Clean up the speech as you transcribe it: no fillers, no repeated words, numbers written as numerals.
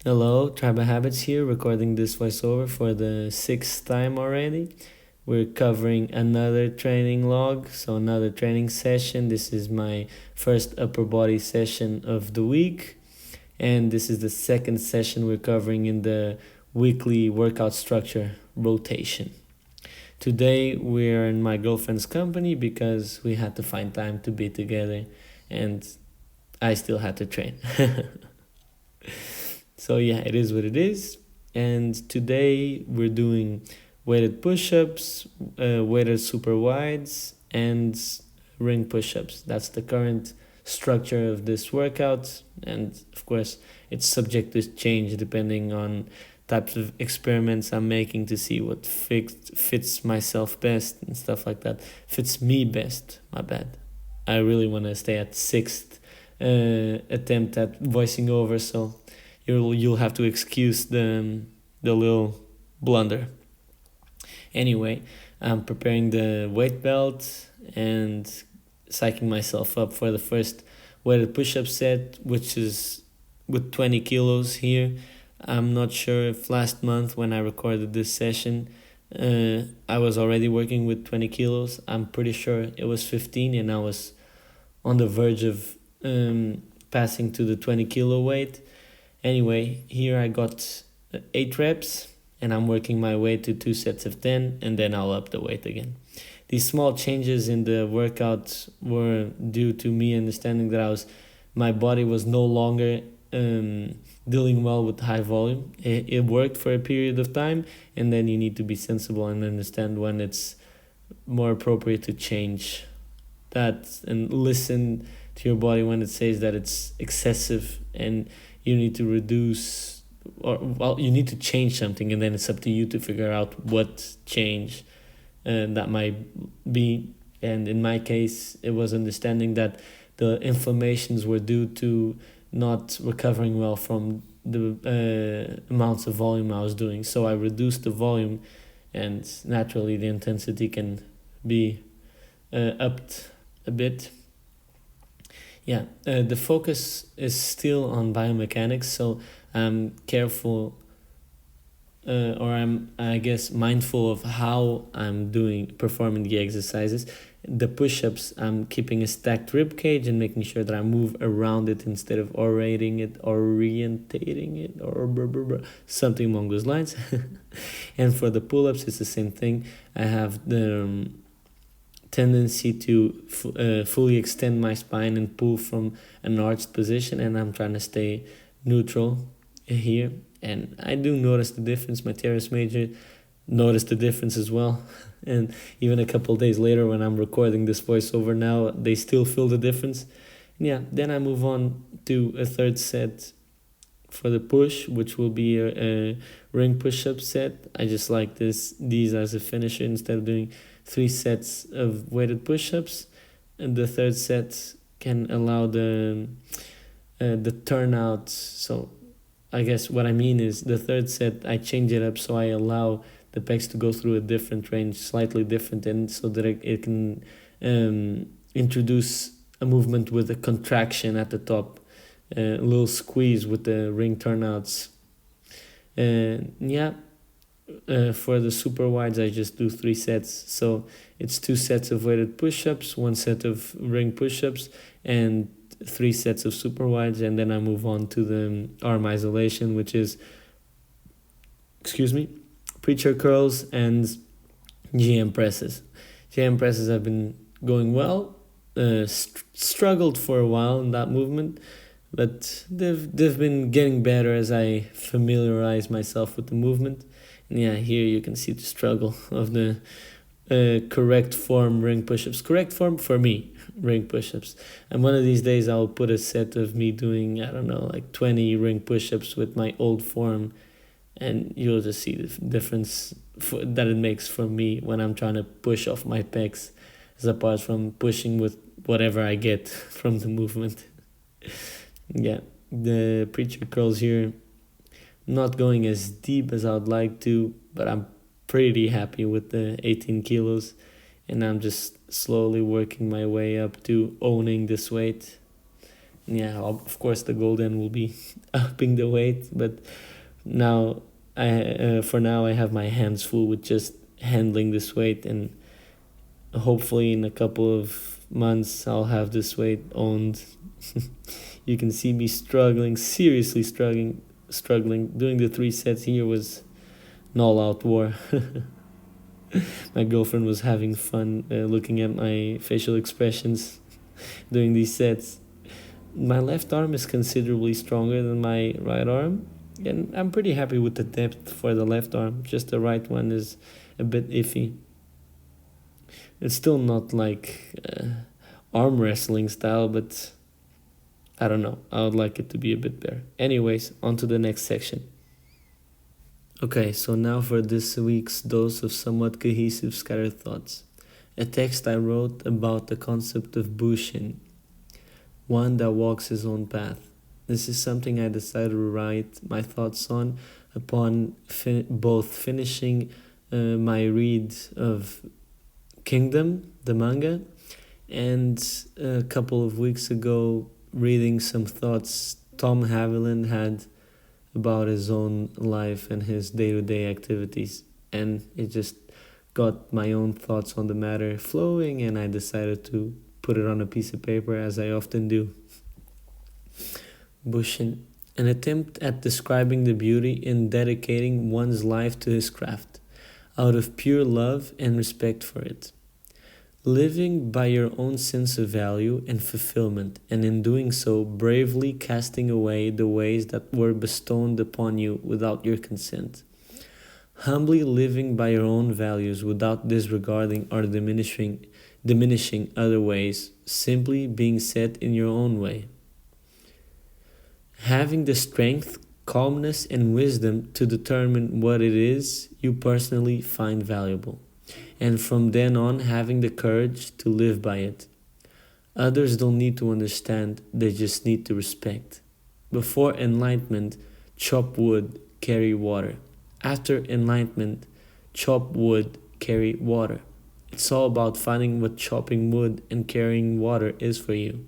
Hello, Tribal Habits here, recording this voiceover for the sixth time already. We're covering another training log, so another training session. This is my first upper body session of the week, and this is the second session we're covering in the weekly workout structure rotation. Today, we're in my girlfriend's company because we had to find time to be together, and I still had to train. So yeah, it is what it is. And today we're doing weighted push-ups, weighted super wides, and ring push-ups. That's the current structure of this workout, and of course, it's subject to change depending on types of experiments I'm making to see what fits myself best and stuff like that. Fits me best. My bad. I really want to stay at sixth attempt at voicing over, so you'll have to excuse the little blunder. Anyway, I'm preparing the weight belt and psyching myself up for the first weighted push-up set, which is with 20 kilos here. I'm not sure if last month when I recorded this session, I was already working with 20 kilos. I'm pretty sure it was 15 and I was on the verge of passing to the 20 kilo weight. Anyway, here I got 8 reps and I'm working my way to 2 sets of 10 and then I'll up the weight again. These small changes in the workout were due to me understanding that my body was no longer dealing well with high volume. It worked for a period of time, and then you need to be sensible and understand when it's more appropriate to change that and listen to your body when it says that it's excessive and you need to reduce, or well, you need to change something, and then it's up to you to figure out what change that might be. And in my case, it was understanding that the inflammations were due to not recovering well from the amounts of volume I was doing. So I reduced the volume, and naturally the intensity can be upped a bit. Yeah, the focus is still on biomechanics, so I'm careful, or I guess, mindful of how I'm performing the exercises. The push-ups, I'm keeping a stacked rib cage and making sure that I move around it instead of orientating it, or something along those lines. And for the pull-ups, it's the same thing. I have the tendency to fully extend my spine and pull from an arched position, and I'm trying to stay neutral here. And I do notice the difference. My teres major noticed the difference as well. And even a couple days later, when I'm recording this voiceover now, they still feel the difference. And yeah, then I move on to a third set for the push, which will be a ring push-up set. I just like these as a finisher instead of doing 3 sets of weighted push-ups. And the third set can allow the turnout. So I guess what I mean is the third set, I change it up so I allow the pecs to go through a different range, slightly different, and so that it can introduce a movement with a contraction at the top, a little squeeze with the ring turnouts. Yeah, for the super wides, I just do 3 sets. So it's 2 sets of weighted push-ups, 1 set of ring push-ups, and 3 sets of super wides, and then I move on to the arm isolation, which is, preacher curls and GM presses. GM presses have been going well. Struggled for a while in that movement, but they've been getting better as I familiarize myself with the movement. And yeah, here you can see the struggle of the correct form ring push-ups. Correct form for me, ring push-ups. And one of these days I'll put a set of me doing, I don't know, like 20 ring push-ups with my old form, and you'll just see the difference that it makes for me when I'm trying to push off my pecs, as apart from pushing with whatever I get from the movement. Yeah, the preacher curls here, not going as deep as I would like to, but I'm pretty happy with the 18 kilos, and I'm just slowly working my way up to owning this weight. Yeah, of course the golden will be upping the weight, but now for now I have my hands full with just handling this weight, and hopefully in a couple of months I'll have this weight owned. You can see me struggling, seriously struggling. Doing the 3 sets here was an all-out war. My girlfriend was having fun looking at my facial expressions doing these sets. My left arm is considerably stronger than my right arm, and I'm pretty happy with the depth for the left arm. Just the right one is a bit iffy. It's still not like arm wrestling style, but I don't know. I would like it to be a bit better. Anyways, on to the next section. Okay, so now for this week's dose of somewhat cohesive scattered thoughts. A text I wrote about the concept of Bushin, one that walks his own path. This is something I decided to write my thoughts on upon both finishing my read of Kingdom, the manga, and a couple of weeks ago reading some thoughts Tom Haviland had about his own life and his day-to-day activities. And it just got my own thoughts on the matter flowing, and I decided to put it on a piece of paper, as I often do. Bushin, an attempt at describing the beauty in dedicating one's life to his craft, out of pure love and respect for it. Living by your own sense of value and fulfillment, and in doing so, bravely casting away the ways that were bestowed upon you without your consent. Humbly living by your own values without disregarding or diminishing other ways, simply being set in your own way. Having the strength, calmness, and wisdom to determine what it is you personally find valuable, and from then on having the courage to live by it. Others don't need to understand, they just need to respect. Before enlightenment, chop wood, carry water. After enlightenment, chop wood, carry water. It's all about finding what chopping wood and carrying water is for you.